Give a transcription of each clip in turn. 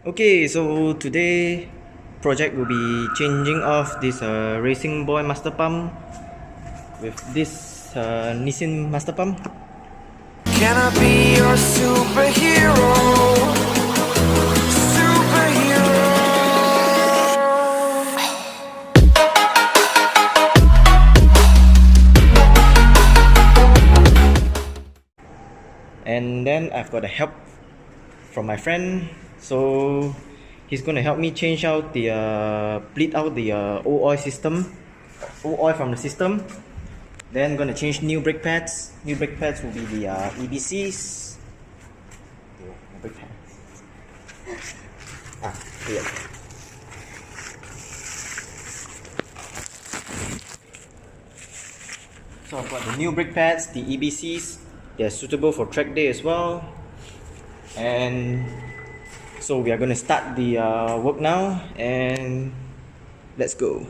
Okay, so today project will be changing off this Racing Boy master pump with this Nissin master pump. Can I be your superhero? Superhero. And then I've got a help from my friend, so he's gonna help me change out the bleed out the old oil from the system. Then gonna change new brake pads. New brake pads will be the EBCs. Brake pads. Here. So I've got the new brake pads, the EBCs. They're suitable for track day as well. And so we are gonna start the work now, and let's go.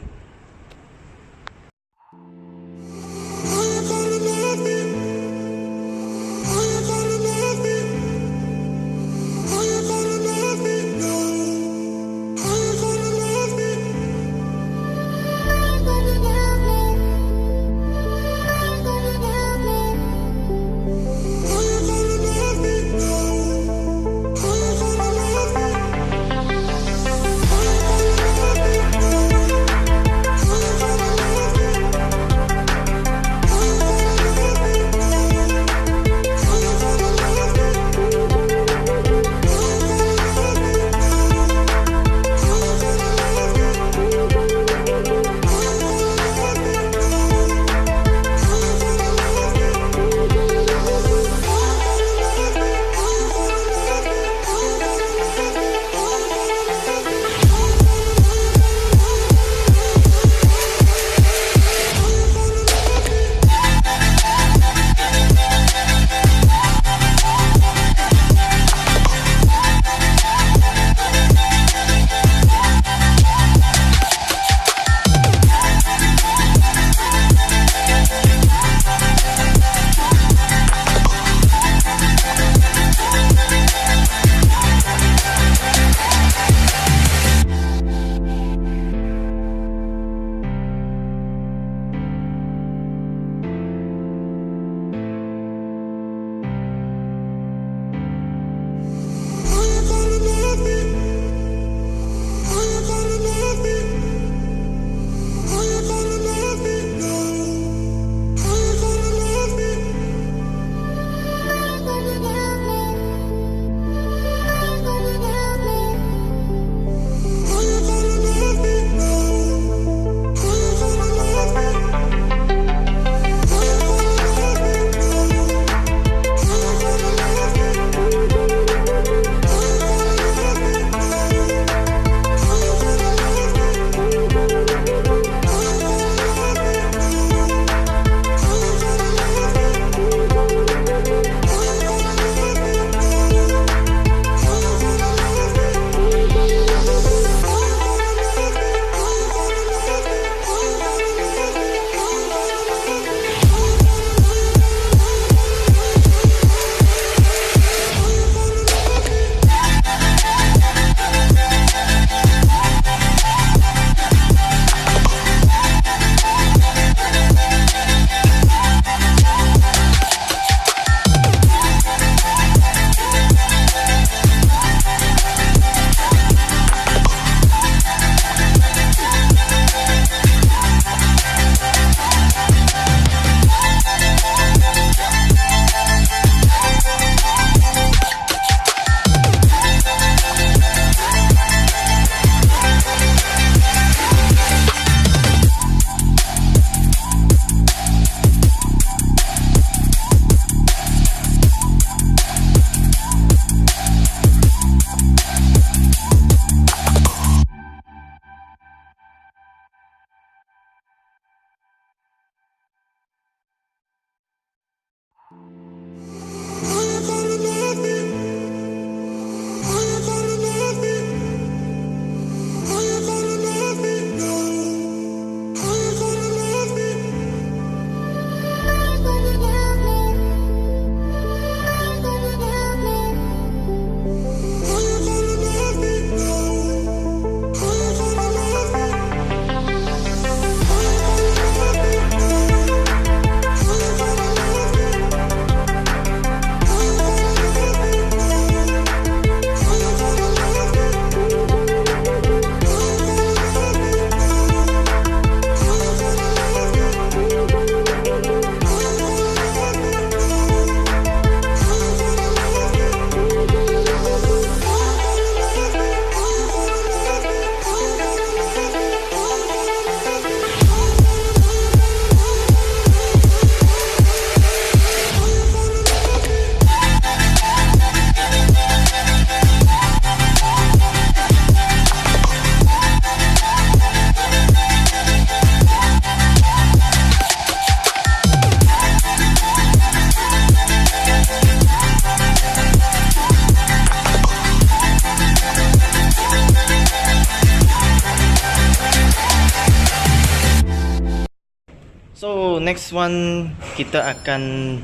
next one kita akan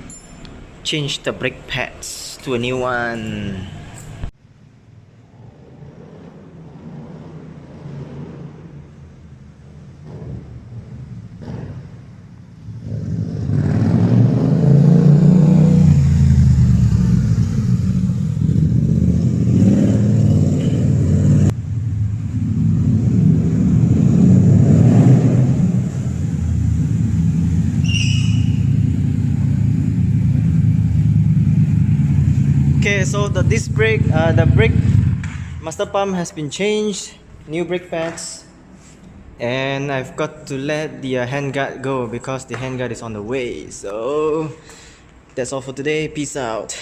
change the brake pads to a new one. Okay, so the disc brake, the brake master pump has been changed, new brake pads, and I've got to let the handguard go because the handguard is on the way. So that's all for today. Peace out.